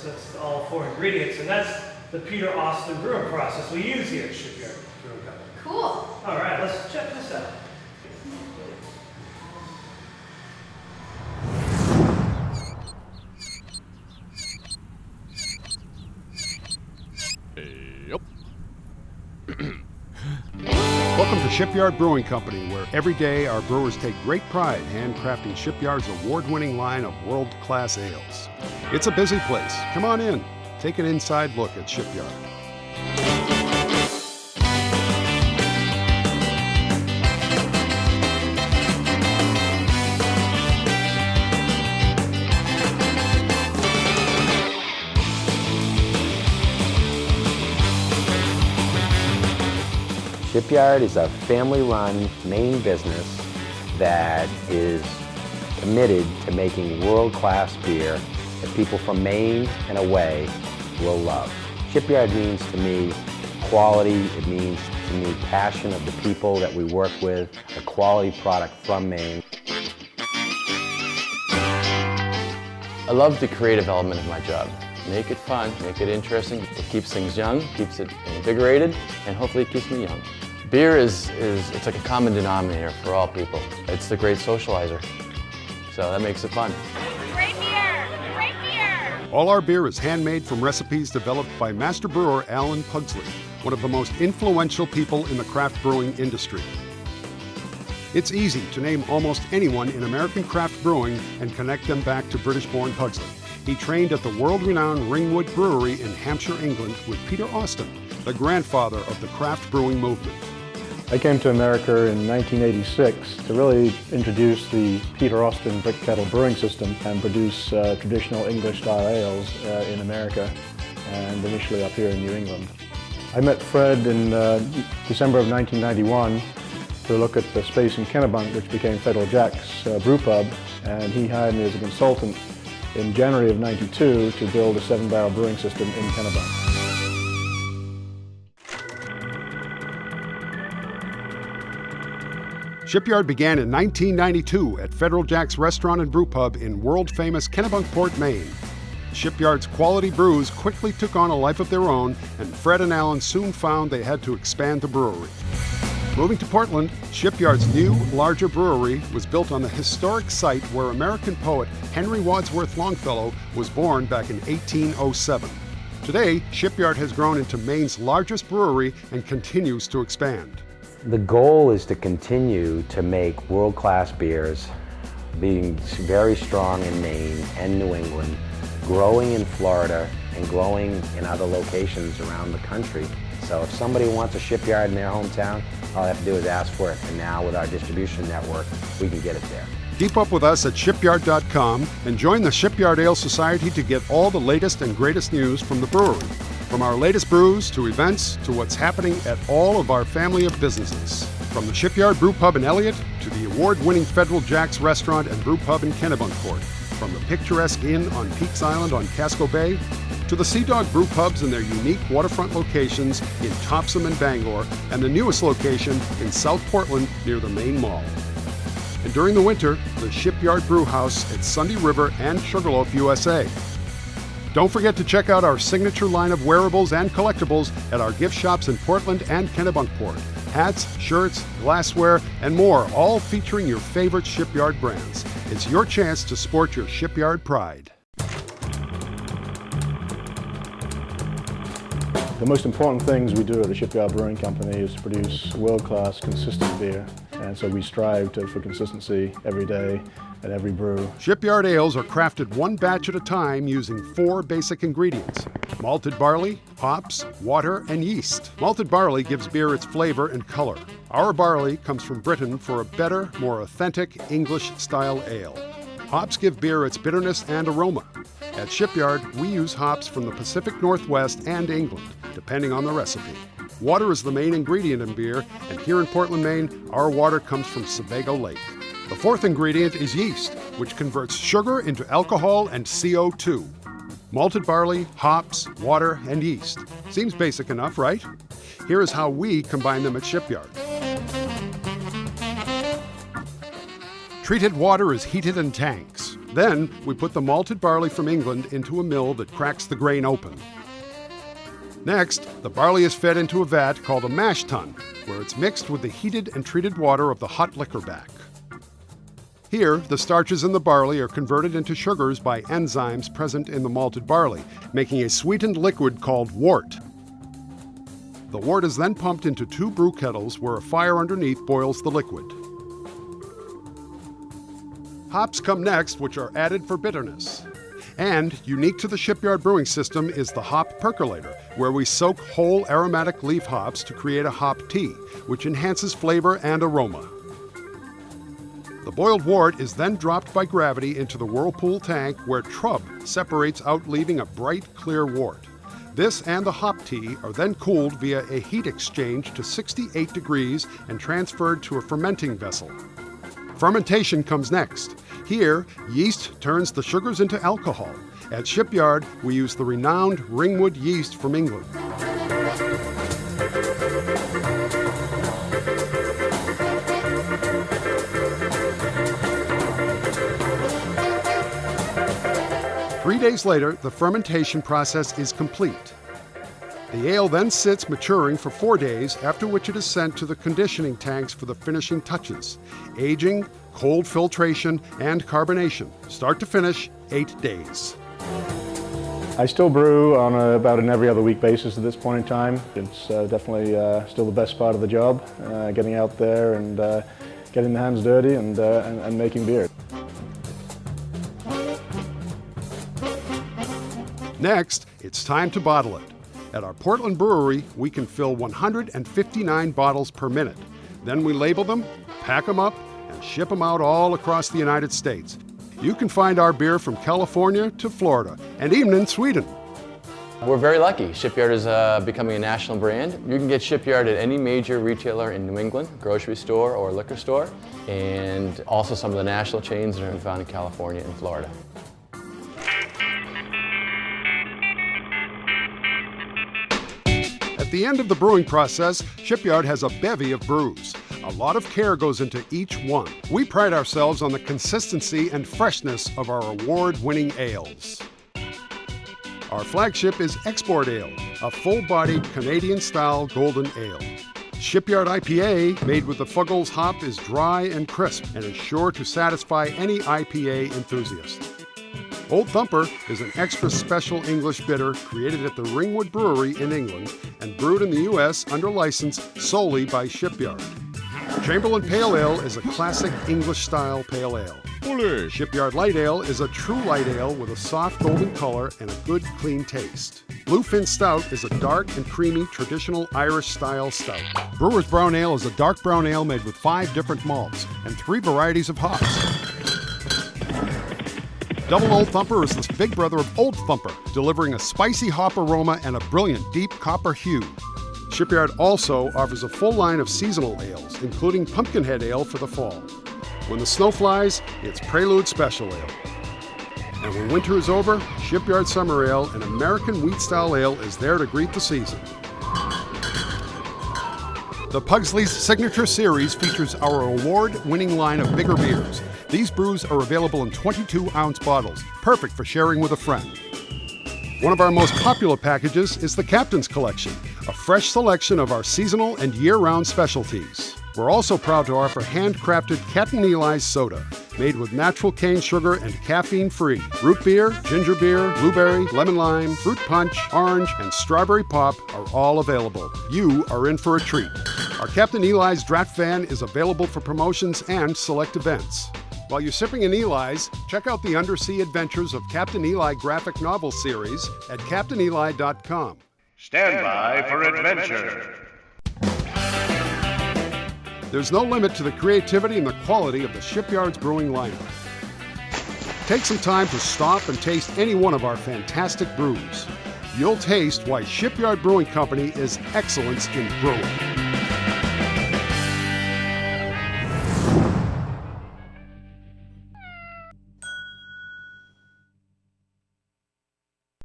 That's all 4 ingredients, and that's the Peter Austin brewing process we use here at Shipyard Brewing Company. Cool. All right, let's check this out. Yep. Welcome to Shipyard Brewing Company, where every day our brewers take great pride handcrafting Shipyard's award-winning line of world-class ales. It's a busy place. Come on in. Take an inside look at Shipyard. Shipyard is a family-run Maine business that is committed to making world-class beer that people from Maine and away will love. Shipyard means to me quality, it means to me passion of the people that we work with, a quality product from Maine. I love the creative element of my job. Make it fun, make it interesting. It keeps things young, keeps it invigorated, and hopefully it keeps me young. Beer it's like a common denominator for all people. It's the great socializer, so that makes it fun. Great beer! Great beer! All our beer is handmade from recipes developed by Master Brewer Alan Pugsley, one of the most influential people in the craft brewing industry. It's easy to name almost anyone in American craft brewing and connect them back to British-born Pugsley. He trained at the world-renowned Ringwood Brewery in Hampshire, England, with Peter Austin, the grandfather of the craft brewing movement. I came to America in 1986 to really introduce the Peter Austin brick kettle brewing system and produce traditional English-style ales in America, and initially up here in New England. I met Fred in December of 1991 to look at the space in Kennebunk, which became Federal Jack's brewpub, and he hired me as a consultant in January of '92 to build a 7-barrel brewing system in Kennebunk. Shipyard began in 1992 at Federal Jack's Restaurant and Brewpub in world-famous Kennebunkport, Maine. Shipyard's quality brews quickly took on a life of their own, and Fred and Alan soon found they had to expand the brewery. Moving to Portland, Shipyard's new, larger brewery was built on the historic site where American poet Henry Wadsworth Longfellow was born back in 1807. Today, Shipyard has grown into Maine's largest brewery and continues to expand. The goal is to continue to make world-class beers, being very strong in Maine and New England, growing in Florida and growing in other locations around the country. So if somebody wants a Shipyard in their hometown, all they have to do is ask for it. And now with our distribution network, we can get it there. Keep up with us at shipyard.com and join the Shipyard Ale Society to get all the latest and greatest news from the brewery. From our latest brews to events to what's happening at all of our family of businesses. From the Shipyard Brewpub in Elliott to the award-winning Federal Jack's Restaurant and Brewpub in Kennebunkport. From the picturesque inn on Peaks Island on Casco Bay to the Sea Dog Brewpubs and their unique waterfront locations in Topsom and Bangor, and the newest location in South Portland near the Main Mall. And during the winter, the Shipyard Brewhouse at Sunday River and Sugarloaf, USA. Don't forget to check out our signature line of wearables and collectibles at our gift shops in Portland and Kennebunkport. Hats, shirts, glassware, and more, all featuring your favorite Shipyard brands. It's your chance to sport your Shipyard pride. The most important things we do at the Shipyard Brewing Company is to produce world-class, consistent beer. And so we strive for consistency every day at every brew. Shipyard ales are crafted one batch at a time using 4 basic ingredients: malted barley, hops, water, and yeast. Malted barley gives beer its flavor and color. Our barley comes from Britain for a better, more authentic English-style ale. Hops give beer its bitterness and aroma. At Shipyard, we use hops from the Pacific Northwest and England, depending on the recipe. Water is the main ingredient in beer, and here in Portland, Maine, our water comes from Sebago Lake. The 4th ingredient is yeast, which converts sugar into alcohol and CO2. Malted barley, hops, water, and yeast. Seems basic enough, right? Here is how we combine them at Shipyard. Treated water is heated in tanks. Then we put the malted barley from England into a mill that cracks the grain open. Next, the barley is fed into a vat called a mash tun, where it's mixed with the heated and treated water of the hot liquor back. Here, the starches in the barley are converted into sugars by enzymes present in the malted barley, making a sweetened liquid called wort. The wort is then pumped into 2 brew kettles where a fire underneath boils the liquid. Hops come next, which are added for bitterness. And unique to the Shipyard brewing system is the hop percolator, where we soak whole aromatic leaf hops to create a hop tea, which enhances flavor and aroma. The boiled wort is then dropped by gravity into the whirlpool tank where trub separates out, leaving a bright, clear wort. This and the hop tea are then cooled via a heat exchange to 68 degrees and transferred to a fermenting vessel. Fermentation comes next. Here, yeast turns the sugars into alcohol. At Shipyard, we use the renowned Ringwood yeast from England. Three days later, the fermentation process is complete. The ale then sits maturing for 4 days, after which it is sent to the conditioning tanks for the finishing touches: aging, cold filtration, and carbonation. Start to finish, 8 days. I still brew on about an every other week basis at this point in time. It's definitely still the best part of the job, getting out there and getting the hands dirty and making beer. Next, it's time to bottle it. At our Portland brewery, we can fill 159 bottles per minute. Then we label them, pack them up, and ship them out all across the United States. You can find our beer from California to Florida, and even in Sweden. We're very lucky. Shipyard is becoming a national brand. You can get Shipyard at any major retailer in New England, grocery store or liquor store, and also some of the national chains that are found in California and Florida. At the end of the brewing process, Shipyard has a bevy of brews. A lot of care goes into each one. We pride ourselves on the consistency and freshness of our award-winning ales. Our flagship is Export Ale, a full-bodied Canadian-style golden ale. Shipyard IPA, made with the Fuggles hop, is dry and crisp and is sure to satisfy any IPA enthusiast. Old Thumper is an extra special English bitter created at the Ringwood Brewery in England and brewed in the U.S. under license solely by Shipyard. Chamberlain Pale Ale is a classic English-style pale ale. Shipyard Light Ale is a true light ale with a soft golden color and a good, clean taste. Bluefin Stout is a dark and creamy traditional Irish-style stout. Brewer's Brown Ale is a dark brown ale made with 5 different malts and 3 varieties of hops. Double Old Thumper is the big brother of Old Thumper, delivering a spicy hop aroma and a brilliant deep copper hue. Shipyard also offers a full line of seasonal ales, including Pumpkinhead Ale for the fall. When the snow flies, it's Prelude Special Ale. And when winter is over, Shipyard Summer Ale, an American wheat-style ale, is there to greet the season. The Pugsley's Signature Series features our award-winning line of bigger beers. These brews are available in 22-ounce bottles, perfect for sharing with a friend. One of our most popular packages is the Captain's Collection, a fresh selection of our seasonal and year-round specialties. We're also proud to offer handcrafted Captain Eli's soda, made with natural cane sugar and caffeine-free. Root beer, ginger beer, blueberry, lemon lime, fruit punch, orange, and strawberry pop are all available. You are in for a treat. Our Captain Eli's Draft Van is available for promotions and select events. While you're sipping an Eli's, check out the undersea adventures of Captain Eli graphic novel series at CaptainEli.com. Stand by for adventure. There's no limit to the creativity and the quality of the Shipyard's brewing lineup. Take some time to stop and taste any one of our fantastic brews. You'll taste why Shipyard Brewing Company is excellence in brewing.